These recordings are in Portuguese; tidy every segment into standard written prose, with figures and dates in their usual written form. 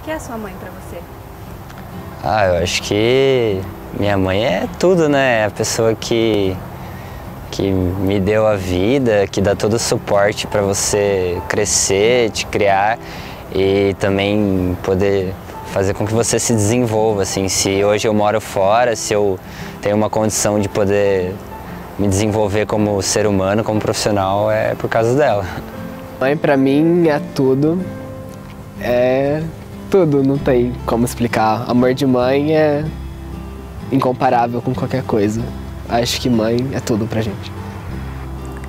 que é a sua mãe pra você? Ah, eu acho que minha mãe é tudo, né? É a pessoa que me deu a vida, que dá todo o suporte para você crescer, te criar e também poder fazer com que você se desenvolva, assim. Se hoje eu moro fora, se eu tenho uma condição de poder me desenvolver como ser humano, como profissional, é por causa dela. Mãe pra mim é tudo, não tem como explicar. Amor de mãe é incomparável com qualquer coisa. Acho que mãe é tudo pra gente.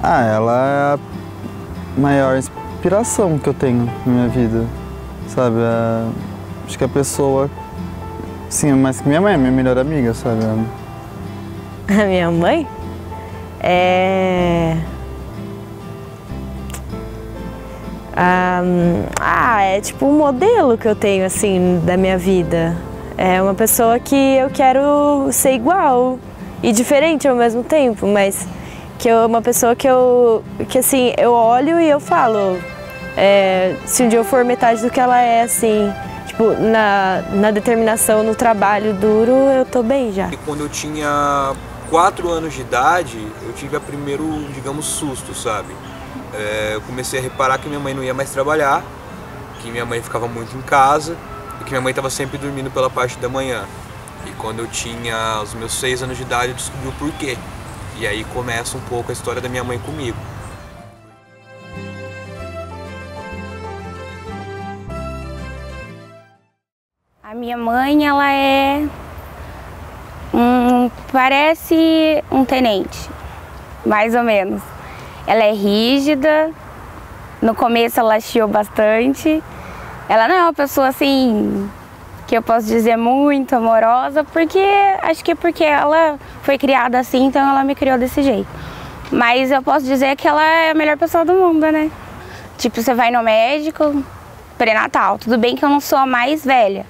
Ah, ela é a maior inspiração que eu tenho na minha vida, sabe? Acho que a pessoa, sim, mais que minha mãe, é minha melhor amiga, sabe? A minha mãe? É tipo um modelo que eu tenho, assim, da minha vida. É uma pessoa que eu quero ser igual e diferente ao mesmo tempo, mas que é uma pessoa que assim, eu olho e eu falo, se um dia eu for metade do que ela é, assim, tipo, na determinação, no trabalho duro, eu tô bem já. E quando eu tinha 4 anos de idade, eu tive a primeiro, digamos, susto, sabe? Eu comecei a reparar que minha mãe não ia mais trabalhar, que minha mãe ficava muito em casa e que minha mãe estava sempre dormindo pela parte da manhã. E quando eu tinha os meus 6 anos de idade, eu descobri o porquê. E aí começa um pouco a história da minha mãe comigo. A minha mãe, ela parece um tenente, mais ou menos. Ela é rígida, no começo ela chiou bastante. Ela não é uma pessoa assim, que eu posso dizer muito amorosa, acho que é porque ela foi criada assim, então ela me criou desse jeito. Mas eu posso dizer que ela é a melhor pessoa do mundo, né? Tipo, você vai no médico, pré-natal, tudo bem que eu não sou a mais velha,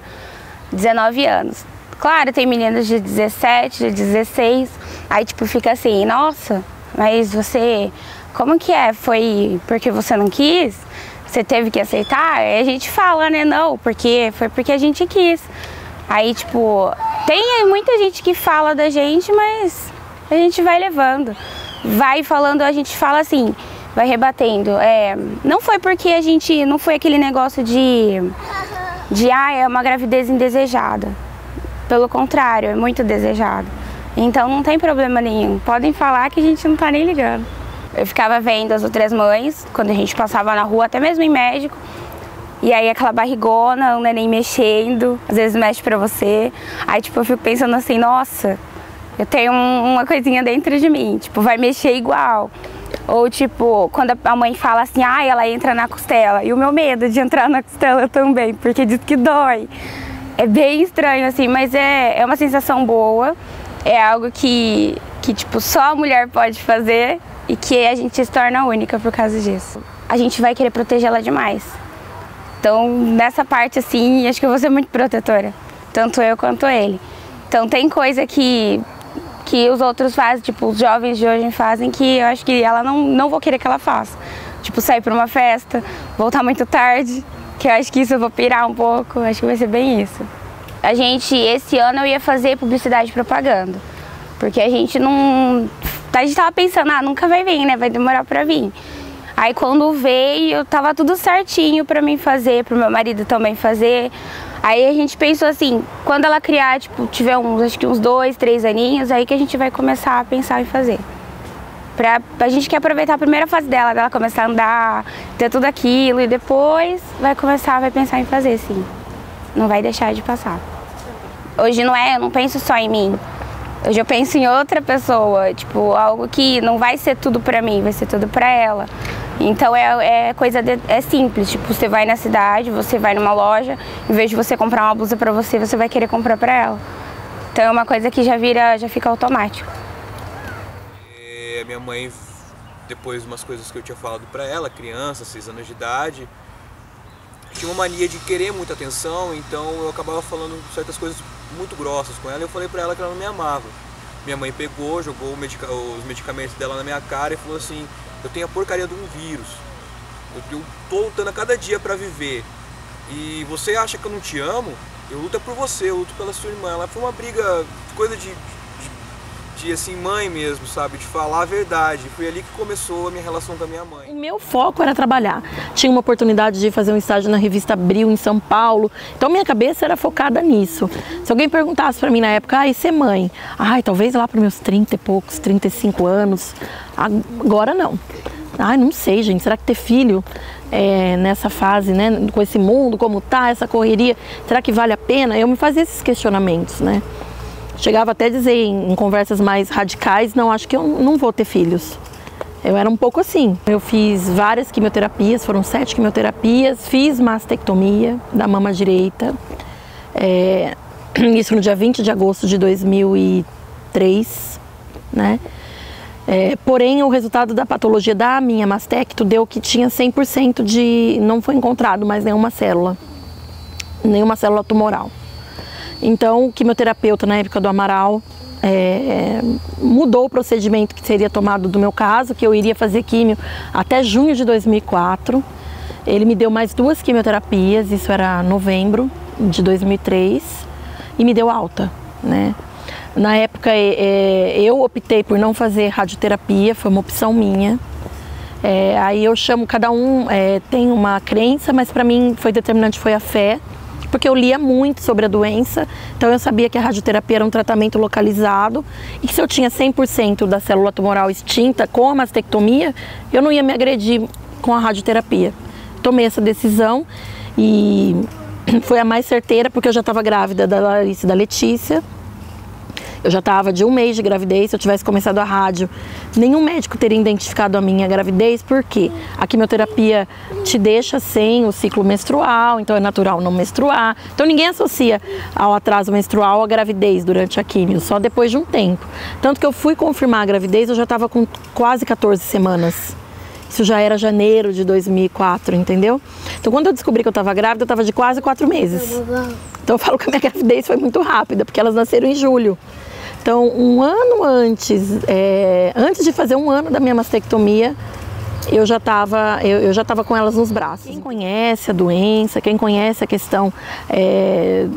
19 anos. Claro, tem meninas de 17, de 16, aí tipo fica assim, nossa, mas você, como que é? Foi porque você não quis? Você teve que aceitar? Aí a gente fala, né, não, foi porque a gente quis. Aí tipo, tem muita gente que fala da gente, mas a gente vai levando. Vai falando, a gente fala assim, vai rebatendo. Não foi porque a gente, não foi aquele negócio é uma gravidez indesejada. Pelo contrário, é muito desejado. Então não tem problema nenhum. Podem falar que a gente não tá nem ligando. Eu ficava vendo as outras mães, quando a gente passava na rua, até mesmo em médico. E aí aquela barrigona, o neném mexendo, às vezes mexe pra você. Aí tipo, eu fico pensando assim, nossa, eu tenho uma coisinha dentro de mim, tipo, vai mexer igual. Ou tipo, quando a mãe fala assim, ela entra na costela. E o meu medo de entrar na costela também, porque diz que dói. É bem estranho assim, mas é uma sensação boa. É algo que tipo, só a mulher pode fazer e que a gente se torna única por causa disso. A gente vai querer proteger ela demais. Então, nessa parte assim, acho que eu vou ser muito protetora. Tanto eu quanto ele. Então, tem coisa que os outros fazem, tipo, os jovens de hoje fazem, que eu acho que ela não vou querer que ela faça. Tipo, sair pra uma festa, voltar muito tarde, que eu acho que isso eu vou pirar um pouco, acho que vai ser bem isso. Esse ano eu ia fazer publicidade e propaganda, porque a gente tava pensando, nunca vai vir, né, vai demorar pra vir. Aí quando veio, tava tudo certinho pra mim fazer, pro meu marido também fazer. Aí a gente pensou assim, quando ela criar, tipo, tiver acho que uns 2, 3 aninhos, aí que a gente vai começar a pensar em fazer. A gente quer aproveitar a primeira fase dela começar a andar, ter tudo aquilo, e depois vai pensar em fazer, sim. Não vai deixar de passar. Hoje eu não penso só em mim. Hoje eu penso em outra pessoa, tipo, algo que não vai ser tudo pra mim, vai ser tudo pra ela. Então é simples, tipo, você vai na cidade, você vai numa loja, em vez de você comprar uma blusa pra você, você vai querer comprar pra ela. Então é uma coisa que já fica automático. A minha mãe, depois de umas coisas que eu tinha falado pra ela, criança, 6 anos de idade, tinha uma mania de querer muita atenção, então eu acabava falando certas coisas muito grossas com ela e eu falei pra ela que ela não me amava. Minha mãe pegou, jogou os medicamentos dela na minha cara e falou assim, eu tenho a porcaria de um vírus, eu tô lutando a cada dia pra viver, e você acha que eu não te amo, eu luto por você, eu luto pela sua irmã. Ela foi uma briga, coisa de assim, mãe mesmo, sabe? De falar a verdade. Foi ali que começou a minha relação com a minha mãe. O meu foco era trabalhar. Tinha uma oportunidade de fazer um estágio na revista Abril, em São Paulo. Então, minha cabeça era focada nisso. Se alguém perguntasse pra mim na época, e ser mãe? Talvez lá para meus 30 e poucos, 35 anos. Agora não. Não sei, gente. Será que ter filho nessa fase, né? Com esse mundo, como tá, essa correria, será que vale a pena? Eu me fazia esses questionamentos, né? Chegava até a dizer em conversas mais radicais, não, acho que eu não vou ter filhos. Eu era um pouco assim. Eu fiz várias quimioterapias, foram 7 quimioterapias, fiz mastectomia da mama direita. Isso no dia 20 de agosto de 2003, né? Porém, o resultado da patologia da minha mastecto deu que tinha 100% de... não foi encontrado mais nenhuma célula tumoral. Então, o quimioterapeuta na época do Amaral mudou o procedimento que seria tomado do meu caso, que eu iria fazer químio até junho de 2004. Ele me deu mais 2 quimioterapias, isso era novembro de 2003, e me deu alta, né? Na época, eu optei por não fazer radioterapia, foi uma opção minha. Aí eu chamo, cada um tem uma crença, mas para mim foi determinante, foi a fé. Porque eu lia muito sobre a doença, então eu sabia que a radioterapia era um tratamento localizado e que se eu tinha 100% da célula tumoral extinta com a mastectomia, eu não ia me agredir com a radioterapia. Tomei essa decisão e foi a mais certeira porque eu já estava grávida da Larissa e da Letícia. Eu já estava de 1 mês de gravidez, se eu tivesse começado a rádio, nenhum médico teria identificado a minha gravidez, porque a quimioterapia te deixa sem o ciclo menstrual, então é natural não menstruar. Então ninguém associa ao atraso menstrual a gravidez durante a quimio, só depois de um tempo. Tanto que eu fui confirmar a gravidez, eu já estava com quase 14 semanas. Isso já era janeiro de 2004, entendeu? Então quando eu descobri que eu estava grávida, eu estava de quase 4 meses. Então eu falo que a minha gravidez foi muito rápida, porque elas nasceram em julho. Então, um ano antes de fazer 1 ano da minha mastectomia, eu já estava com elas nos braços. Quem conhece a doença, quem conhece a questão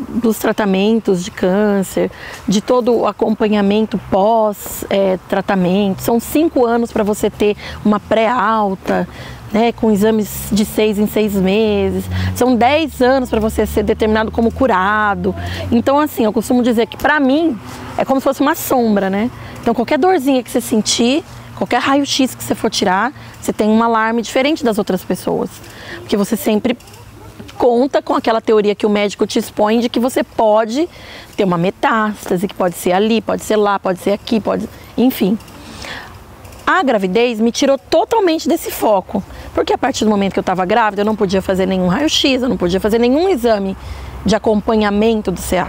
dos tratamentos de câncer, de todo o acompanhamento pós-tratamento, são 5 anos para você ter uma pré-alta, né, com exames de 6 em 6 meses, são 10 anos para você ser determinado como curado. Então, assim, eu costumo dizer que para mim é como se fosse uma sombra, né? Então, qualquer dorzinha que você sentir, qualquer raio-x que você for tirar, você tem um alarme diferente das outras pessoas. Porque você sempre conta com aquela teoria que o médico te expõe de que você pode ter uma metástase, que pode ser ali, pode ser lá, pode ser aqui, enfim. A gravidez me tirou totalmente desse foco, porque a partir do momento que eu estava grávida, eu não podia fazer nenhum raio-x, eu não podia fazer nenhum exame de acompanhamento do CA.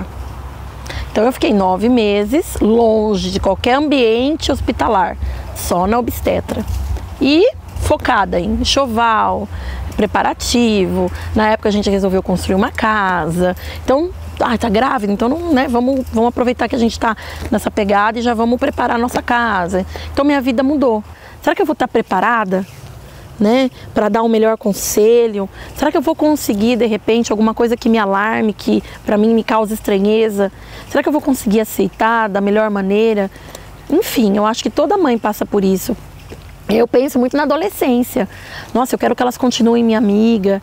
Então eu fiquei 9 meses longe de qualquer ambiente hospitalar, só na obstetra. E focada em enxoval, preparativo. Na época a gente resolveu construir uma casa. Então, tá grávida, então não, né, vamos aproveitar que a gente tá nessa pegada e já vamos preparar a nossa casa. Então minha vida mudou. Será que eu vou estar preparada, né, para dar um melhor conselho? Será que eu vou conseguir, de repente, alguma coisa que me alarme, que para mim me cause estranheza? Será que eu vou conseguir aceitar da melhor maneira? Enfim, eu acho que toda mãe passa por isso. Eu penso muito na adolescência. Nossa, eu quero que elas continuem minha amiga.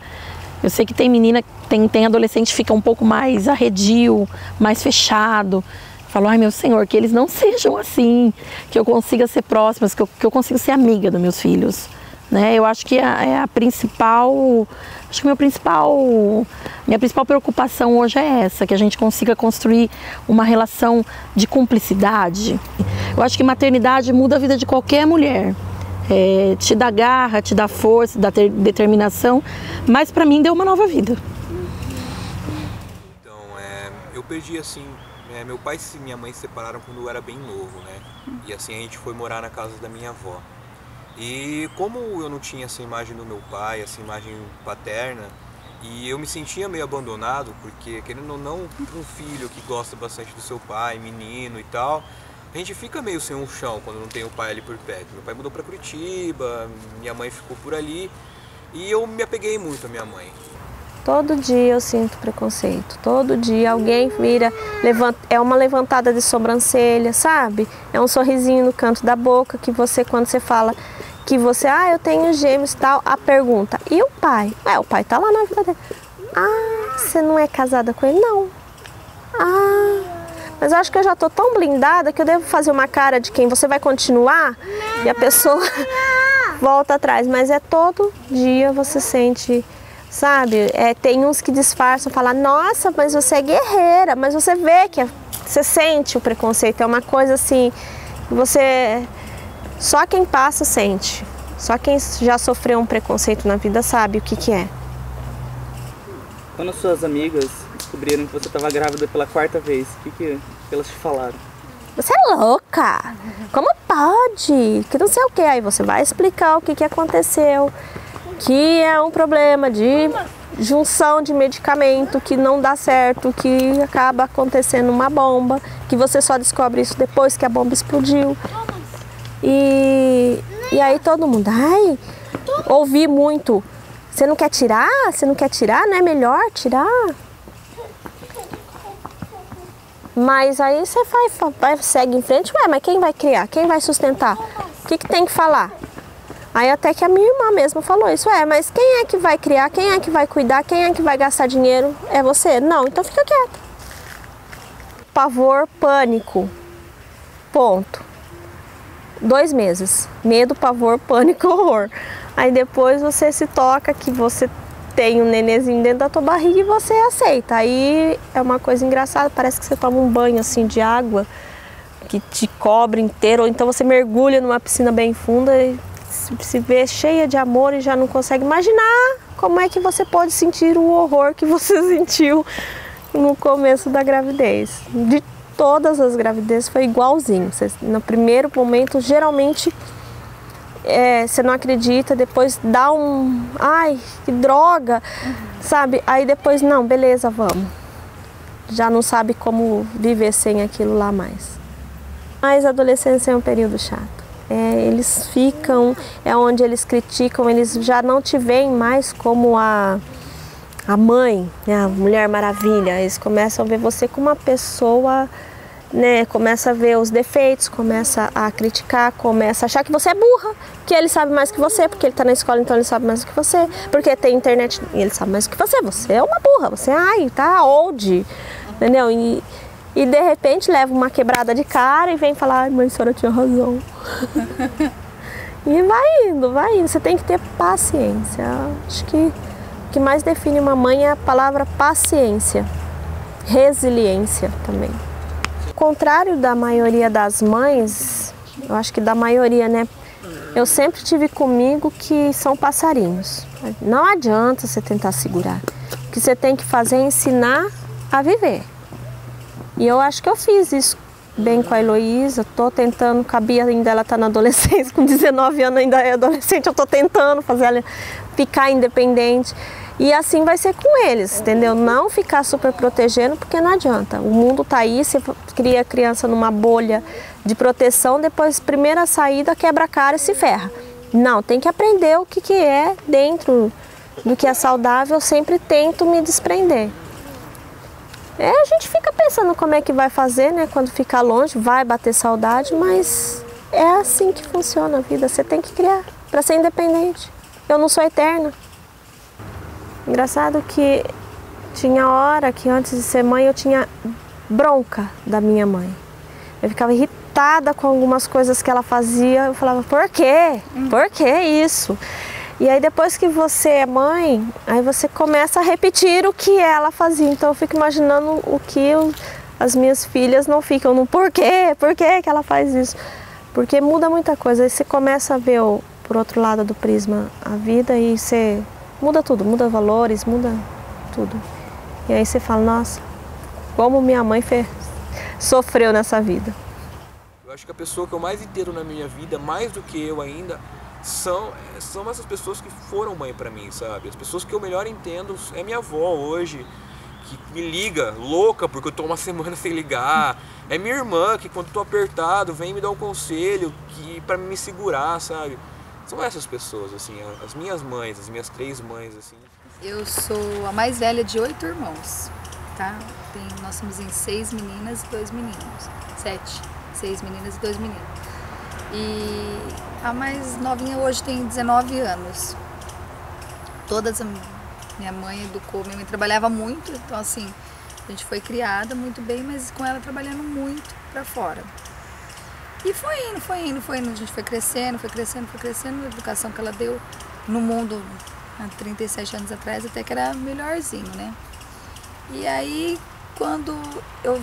Eu sei que tem menina, tem adolescente que fica um pouco mais arredio, mais fechado. Falo, ai meu Senhor, que eles não sejam assim, que eu consiga ser próxima, que eu consiga ser amiga dos meus filhos. Né? Eu acho que minha principal preocupação hoje é essa, que a gente consiga construir uma relação de cumplicidade. Eu acho que maternidade muda a vida de qualquer mulher. Te dá garra, te dá força, dá determinação, mas para mim deu uma nova vida. Então, eu perdi assim, meu pai e minha mãe se separaram quando eu era bem novo, né? E assim a gente foi morar na casa da minha avó. E como eu não tinha essa imagem do meu pai, essa imagem paterna, e eu me sentia meio abandonado, porque querendo ou não, um filho que gosta bastante do seu pai, menino e tal, a gente fica meio sem um chão quando não tem o pai ali por perto. Meu pai mudou para Curitiba, minha mãe ficou por ali e eu me apeguei muito à minha mãe. Todo dia eu sinto preconceito. Todo dia alguém vira, é uma levantada de sobrancelha, sabe? É um sorrisinho no canto da boca que você, quando você fala que você, eu tenho gêmeos e tal, a pergunta, e o pai? O pai tá lá na vida dele. Você não é casada com ele? Não. Mas eu acho que eu já tô tão blindada que eu devo fazer uma cara de quem você vai continuar e a pessoa volta atrás. Mas é todo dia você sente, sabe? Tem uns que disfarçam, falam, nossa, mas você é guerreira. Mas você vê que você sente o preconceito. É uma coisa assim, só quem passa sente. Só quem já sofreu um preconceito na vida sabe o que é. Quando suas amigas descobriram que você estava grávida pela 4ª vez, o que elas te falaram? Você é louca! Como pode? Que não sei o que. Aí você vai explicar o que aconteceu, que é um problema de junção de medicamento que não dá certo, que acaba acontecendo uma bomba, que você só descobre isso depois que a bomba explodiu. E aí todo mundo, ouvi muito. Você não quer tirar? Você não quer tirar? Não é melhor tirar? Mas aí você segue em frente, mas quem vai criar? Quem vai sustentar? O que tem que falar? Aí até que a minha irmã mesma falou isso, mas quem é que vai criar? Quem é que vai cuidar? Quem é que vai gastar dinheiro? É você? Não, então fica quieta. Pavor, pânico. Ponto. 2 meses. Medo, pavor, pânico, horror. Aí depois você se toca que você tem um nenenzinho dentro da tua barriga e você aceita. Aí é uma coisa engraçada, parece que você toma um banho assim de água que te cobre inteiro, ou então você mergulha numa piscina bem funda e se vê cheia de amor e já não consegue imaginar como é que você pode sentir o horror que você sentiu no começo da gravidez. De todas as gravidezes foi igualzinho. No primeiro momento, geralmente, você não acredita, depois dá que droga, sabe? Aí depois, não, beleza, vamos. Já não sabe como viver sem aquilo lá mais. Mas a adolescência é um período chato. Eles ficam, onde eles criticam, eles já não te veem mais como a mãe, né, a Mulher Maravilha. Eles começam a ver você como uma pessoa, né, começa a ver os defeitos, começa a criticar, começa a achar que você é burra, que ele sabe mais que você, porque ele está na escola, então ele sabe mais que você, porque tem internet e ele sabe mais que você é uma burra, você tá old, entendeu? E de repente leva uma quebrada de cara e vem falar, mãe, a senhora tinha razão. E vai indo, você tem que ter paciência. Acho que o que mais define uma mãe é a palavra paciência, resiliência também. Ao contrário da maioria das mães, eu acho que da maioria, né? Eu sempre tive comigo que são passarinhos. Não adianta você tentar segurar. O que você tem que fazer é ensinar a viver. E eu acho que eu fiz isso bem com a Heloísa. Estou tentando, cabia ainda ela tá na adolescência, com 19 anos ainda é adolescente, eu estou tentando fazer ela ficar independente. E assim vai ser com eles, entendeu? Não ficar super protegendo, porque não adianta. O mundo tá aí, você cria a criança numa bolha de proteção, depois, primeira saída, quebra a cara e se ferra. Não, tem que aprender o que é dentro do que é saudável, eu sempre tento me desprender. A gente fica pensando como é que vai fazer, né? Quando ficar longe, vai bater saudade, mas é assim que funciona a vida. Você tem que criar para ser independente. Eu não sou eterna. Engraçado que tinha hora que antes de ser mãe eu tinha bronca da minha mãe. Eu ficava irritada com algumas coisas que ela fazia. Eu falava, por quê? Por que isso? E aí depois que você é mãe, aí você começa a repetir o que ela fazia. Então eu fico imaginando o que as minhas filhas não ficam no porquê, por que ela faz isso. Porque muda muita coisa. Aí você começa a ver por outro lado do prisma a vida e você muda tudo, muda valores, muda tudo. E aí você fala, nossa, como minha mãe sofreu nessa vida. Eu acho que a pessoa que eu mais entendo na minha vida, mais do que eu ainda, são essas pessoas que foram mãe pra mim, sabe? As pessoas que eu melhor entendo é minha avó hoje, que me liga, louca, porque eu tô uma semana sem ligar. É minha irmã, que quando eu tô apertado, vem me dar um conselho pra me segurar, sabe? São essas pessoas, assim, as minhas mães, as minhas 3 mães, assim. Eu sou a mais velha de 8 irmãos, tá? Nós somos em 6 meninas e 2 meninos. 6 meninas e 2 meninos. E a mais novinha hoje tem 19 anos. Minha mãe educou, minha mãe trabalhava muito, então assim, a gente foi criada muito bem, mas com ela trabalhando muito pra fora. E foi indo, a gente foi crescendo, a educação que ela deu no mundo há 37 anos atrás, até que era melhorzinho, né? E aí, quando eu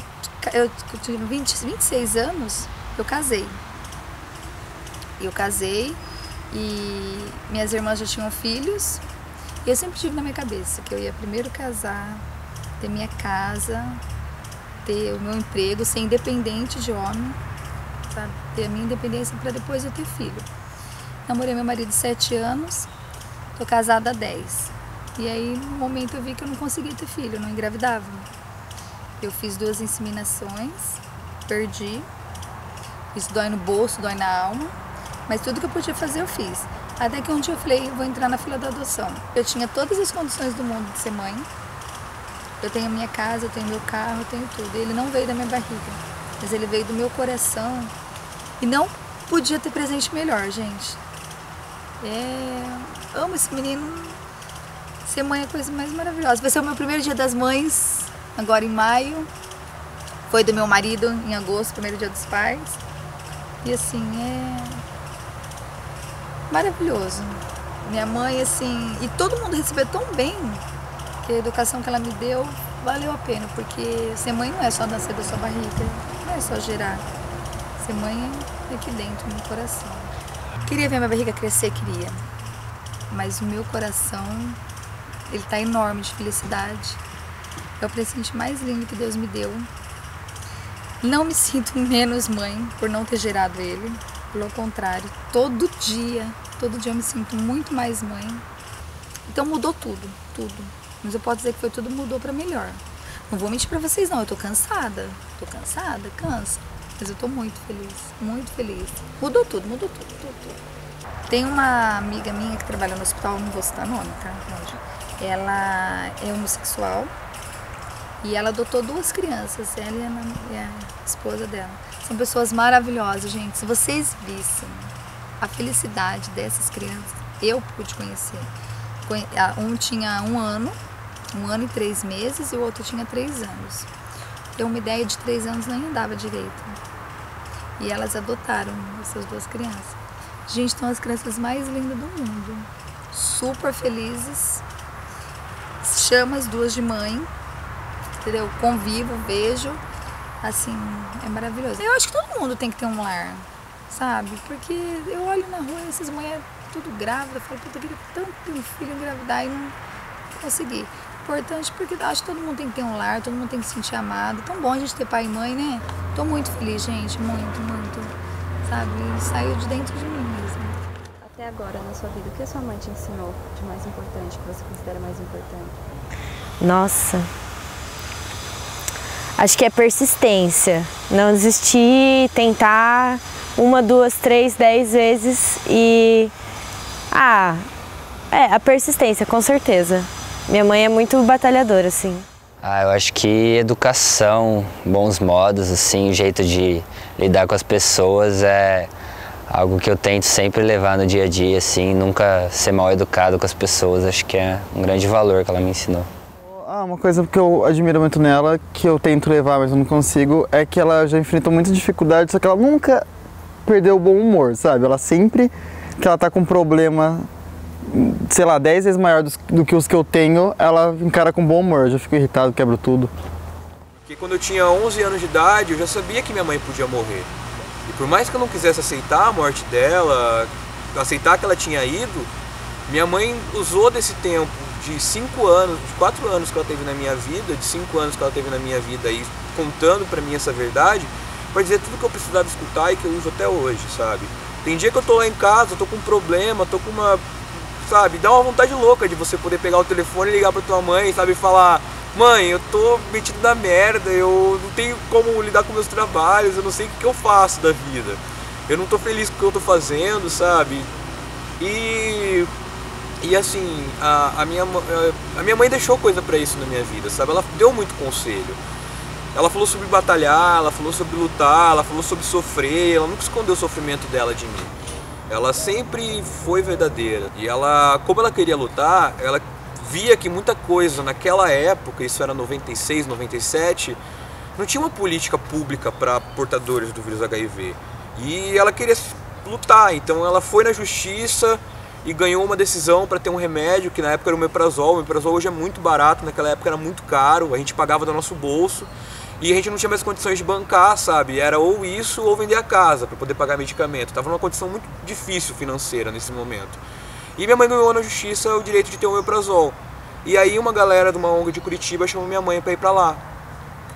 tinha 26 anos, eu casei. E minhas irmãs já tinham filhos. E eu sempre tive na minha cabeça que eu ia primeiro casar, ter minha casa, ter o meu emprego, ser independente de homem, sabe? Ter a minha independência para depois eu ter filho. Namorei meu marido 7 anos, tô casada há 10. E aí, no momento, eu vi que eu não conseguia ter filho, eu não engravidava. Eu fiz 2 inseminações, perdi. Isso dói no bolso, dói na alma. Mas tudo que eu podia fazer, eu fiz. Até que um dia eu falei, vou entrar na fila da adoção. Eu tinha todas as condições do mundo de ser mãe. Eu tenho a minha casa, eu tenho meu carro, eu tenho tudo. Ele não veio da minha barriga, mas ele veio do meu coração. E não podia ter presente melhor, gente. Amo esse menino. Ser mãe é a coisa mais maravilhosa. Vai ser o meu primeiro dia das mães, agora em maio. Foi do meu marido em agosto, primeiro dia dos pais. E assim, maravilhoso. Minha mãe, assim, e todo mundo recebeu tão bem que a educação que ela me deu valeu a pena, porque ser mãe não é só nascer da sua barriga, não é só gerar. Ser mãe é aqui dentro, no coração. Queria ver minha barriga crescer, queria. Mas o meu coração, ele tá enorme de felicidade. É o presente mais lindo que Deus me deu. Não me sinto menos mãe por não ter gerado ele. Pelo contrário, todo dia eu me sinto muito mais mãe. Então mudou tudo. Mas eu posso dizer que tudo mudou pra melhor. Não vou mentir pra vocês não, eu tô cansada. Cansa. Mas eu tô muito feliz. Mudou tudo. Tem uma amiga minha que trabalha no hospital, não vou citar nome, tá? Ela é homossexual e ela adotou 2 crianças, ela e a esposa dela. São pessoas maravilhosas, gente. Se vocês vissem a felicidade dessas crianças, eu pude conhecer. Um tinha 1 ano e 3 meses, e o outro tinha 3 anos. Ter uma ideia, de 3 anos nem andava direito. E elas adotaram essas 2 crianças. Gente, são as crianças mais lindas do mundo. Super felizes. Chamo as 2 de mãe. Entendeu? Convivo, vejo. Assim, é maravilhoso. Eu acho que todo mundo tem que ter um lar, sabe? Porque eu olho na rua e essas mulheres tudo grávidas, eu falo, puta, eu queria tanto ter um filho, engravidar e não consegui. Importante porque eu acho que todo mundo tem que ter um lar, todo mundo tem que se sentir amado. Tão bom a gente ter pai e mãe, né? Tô muito feliz, gente, muito, sabe? Saiu de dentro de mim mesmo. Até agora, na sua vida, o que a sua mãe te ensinou de mais importante, que você considera mais importante? Nossa, acho que é persistência. Não desistir, tentar 1, 2, 3, 10 vezes e... a persistência, com certeza. Minha mãe é muito batalhadora, assim. Eu acho que educação, bons modos, assim, o jeito de lidar com as pessoas é algo que eu tento sempre levar no dia a dia, assim, nunca ser mal educado com as pessoas. Acho que é um grande valor que ela me ensinou. Uma coisa que eu admiro muito nela, que eu tento levar, mas eu não consigo, é que ela já enfrentou muita dificuldade, só que ela nunca perdeu o bom humor, sabe? Ela sempre que ela tá com um problema, sei lá, 10 vezes maior do que os que eu tenho, ela encara com bom humor. Eu já fico irritado, quebro tudo. Porque quando eu tinha 11 anos de idade, eu já sabia que minha mãe podia morrer. E por mais que eu não quisesse aceitar a morte dela, aceitar que ela tinha ido, minha mãe usou desse tempo de 5 anos, de 4 anos que ela teve na minha vida, de 5 anos que ela teve na minha vida, e contando pra mim essa verdade, pra dizer tudo que eu precisava escutar e que eu uso até hoje, sabe? Tem dia que eu tô lá em casa, eu tô com um problema, tô com uma... Sabe, dá uma vontade louca de você poder pegar o telefone e ligar pra tua mãe, sabe, e falar: mãe, eu tô metido na merda, eu não tenho como lidar com meus trabalhos, eu não sei o que eu faço da vida. Eu não tô feliz com o que eu tô fazendo, sabe? E E assim, a minha mãe deixou coisa pra isso na minha vida, sabe? Ela deu muito conselho. Ela falou sobre batalhar, ela falou sobre lutar, ela falou sobre sofrer, ela nunca escondeu o sofrimento dela de mim. Ela sempre foi verdadeira. E ela, como ela queria lutar, ela via que muita coisa naquela época, isso era 96, 97, não tinha uma política pública para portadores do vírus HIV. E ela queria lutar, então ela foi na justiça e ganhou uma decisão para ter um remédio, que na época era o omeprazol. O omeprazol hoje é muito barato, naquela época era muito caro, a gente pagava do nosso bolso. E a gente não tinha mais condições de bancar, sabe? Era ou isso ou vender a casa para poder pagar medicamento. Tava numa condição muito difícil financeira nesse momento. E minha mãe ganhou na justiça o direito de ter um omeprazol. E aí uma galera de uma ONG de Curitiba chamou minha mãe para ir para lá.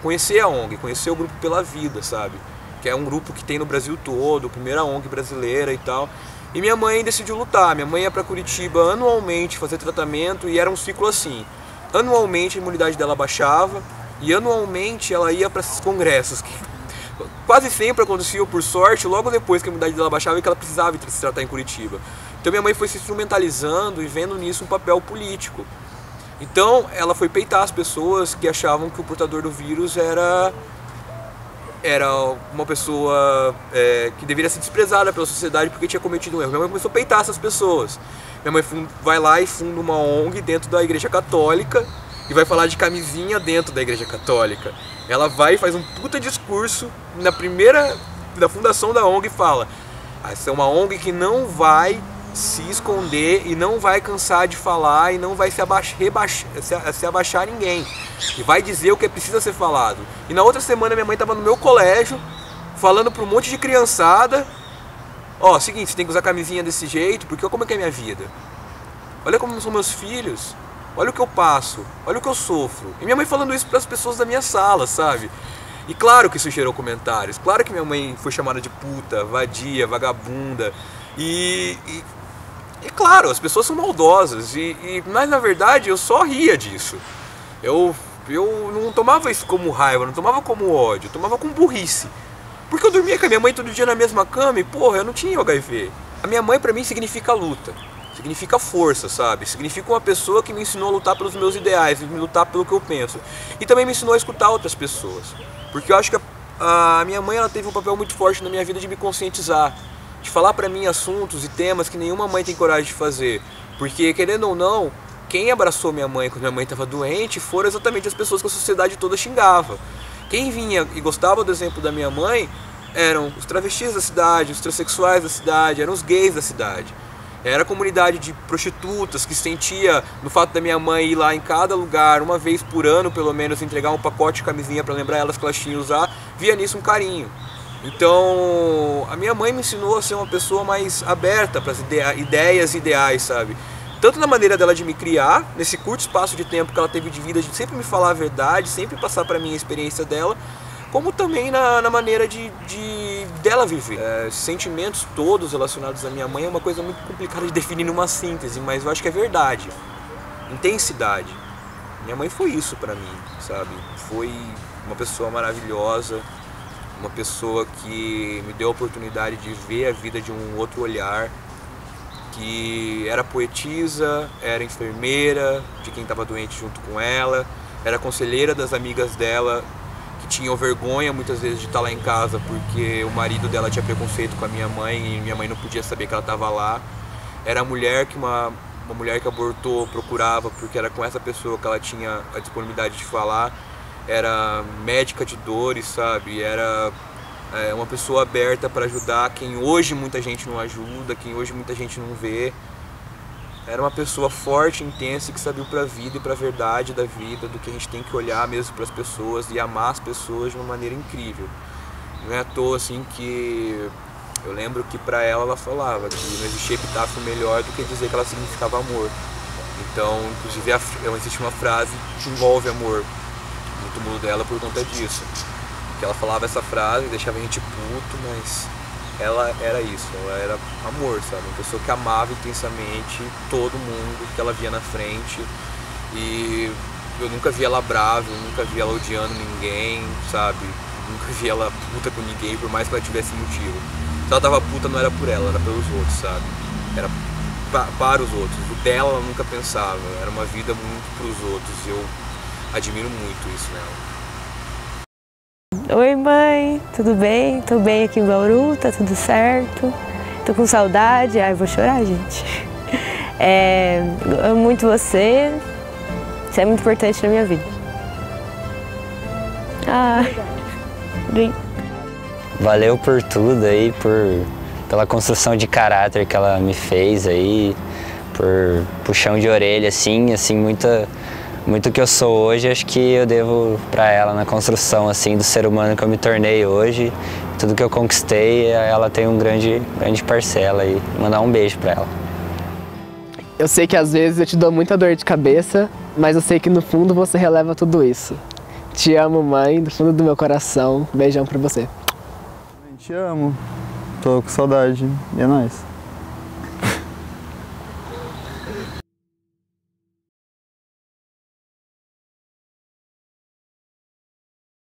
Conhecer a ONG, conhecer o Grupo Pela Vida, sabe? Que é um grupo que tem no Brasil todo, a primeira ONG brasileira e tal. E minha mãe decidiu lutar. Minha mãe ia para Curitiba anualmente fazer tratamento e era um ciclo assim. Anualmente a imunidade dela baixava. E anualmente ela ia para esses congressos, que quase sempre aconteciam, por sorte, logo depois que a imunidade dela baixava e que ela precisava se tratar em Curitiba. Então minha mãe foi se instrumentalizando e vendo nisso um papel político. Então ela foi peitar as pessoas que achavam que o portador do vírus era uma pessoa que deveria ser desprezada pela sociedade porque tinha cometido um erro. Minha mãe começou a peitar essas pessoas. Minha mãe vai lá e funda uma ONG dentro da Igreja Católica, e vai falar de camisinha dentro da Igreja Católica. Ela vai e faz um puta discurso da fundação da ONG e fala: essa é uma ONG que não vai se esconder e não vai cansar de falar e não vai se abaixar ninguém. E vai dizer o que precisa ser falado. E na outra semana minha mãe estava no meu colégio falando para um monte de criançada: ó, seguinte, você tem que usar camisinha desse jeito, porque olha como é que é a minha vida. Olha como são meus filhos. Olha o que eu passo, olha o que eu sofro. E minha mãe falando isso para as pessoas da minha sala, sabe? E claro que isso gerou comentários. Claro que minha mãe foi chamada de puta, vadia, vagabunda. E claro, as pessoas são maldosas. Mas na verdade eu só ria disso. Eu não tomava isso como raiva, não tomava como ódio, eu tomava como burrice. Porque eu dormia com a minha mãe todo dia na mesma cama e, porra, eu não tinha HIV. A minha mãe pra mim significa luta. Significa força, sabe? Significa uma pessoa que me ensinou a lutar pelos meus ideais, me lutar pelo que eu penso. E também me ensinou a escutar outras pessoas. Porque eu acho que a minha mãe ela teve um papel muito forte na minha vida de me conscientizar. De falar pra mim assuntos e temas que nenhuma mãe tem coragem de fazer. Porque, querendo ou não, quem abraçou minha mãe quando minha mãe estava doente foram exatamente as pessoas que a sociedade toda xingava. Quem vinha e gostava do exemplo da minha mãe eram os travestis da cidade, os transexuais da cidade, eram os gays da cidade. Era a comunidade de prostitutas que sentia no fato da minha mãe ir lá em cada lugar, uma vez por ano pelo menos, entregar um pacote de camisinha para lembrar elas que elas tinham que usar, via nisso um carinho. Então, a minha mãe me ensinou a ser uma pessoa mais aberta para as ideias e ideais, sabe? Tanto na maneira dela de me criar, nesse curto espaço de tempo que ela teve de vida, de sempre me falar a verdade, sempre passar para mim a experiência dela, como também na maneira dela viver. Sentimentos todos relacionados à minha mãe é uma coisa muito complicada de definir numa síntese, mas eu acho que é verdade. Intensidade. Minha mãe foi isso pra mim, sabe? Foi uma pessoa maravilhosa, uma pessoa que me deu a oportunidade de ver a vida de um outro olhar, que era poetisa, era enfermeira de quem estava doente junto com ela, era conselheira das amigas dela, que tinham vergonha muitas vezes de estar lá em casa porque o marido dela tinha preconceito com a minha mãe e minha mãe não podia saber que ela estava lá. Era a mulher que uma mulher que abortou procurava porque era com essa pessoa que ela tinha a disponibilidade de falar. Era médica de dores, sabe? Era uma pessoa aberta para ajudar quem hoje muita gente não ajuda, quem hoje muita gente não vê. Era uma pessoa forte, intensa e que sabia para a vida e para a verdade da vida, do que a gente tem que olhar mesmo para as pessoas e amar as pessoas de uma maneira incrível. Não é à toa assim que eu lembro que para ela falava que não existia epitáfio melhor do que dizer que ela significava amor. Então, inclusive, existe uma frase que envolve amor no túmulo dela por conta disso. Que ela falava essa frase, deixava a gente puto, mas ela era isso, ela era amor, sabe? Uma pessoa que amava intensamente todo mundo que ela via na frente. E eu nunca vi ela brava, eu nunca vi ela odiando ninguém, sabe? Eu nunca vi ela puta com ninguém, por mais que ela tivesse motivo. Se ela tava puta, não era por ela, era pelos outros, sabe? Era para os outros. O dela ela nunca pensava, era uma vida muito para os outros. E eu admiro muito isso nela. Oi, mãe, tudo bem? Tô bem aqui em Bauru, tá tudo certo. Tô com saudade, ai, vou chorar, gente. Amo muito você, você é muito importante na minha vida. Valeu por tudo aí, pela construção de caráter que ela me fez aí, por puxão de orelha, assim, muito que eu sou hoje, acho que eu devo pra ela na construção, assim, do ser humano que eu me tornei hoje. Tudo que eu conquistei, ela tem um grande parcela aí. Mandar um beijo pra ela. Eu sei que às vezes eu te dou muita dor de cabeça, mas eu sei que no fundo você releva tudo isso. Te amo, mãe, do fundo do meu coração. Beijão pra você. Te amo. Tô com saudade. E é nóis.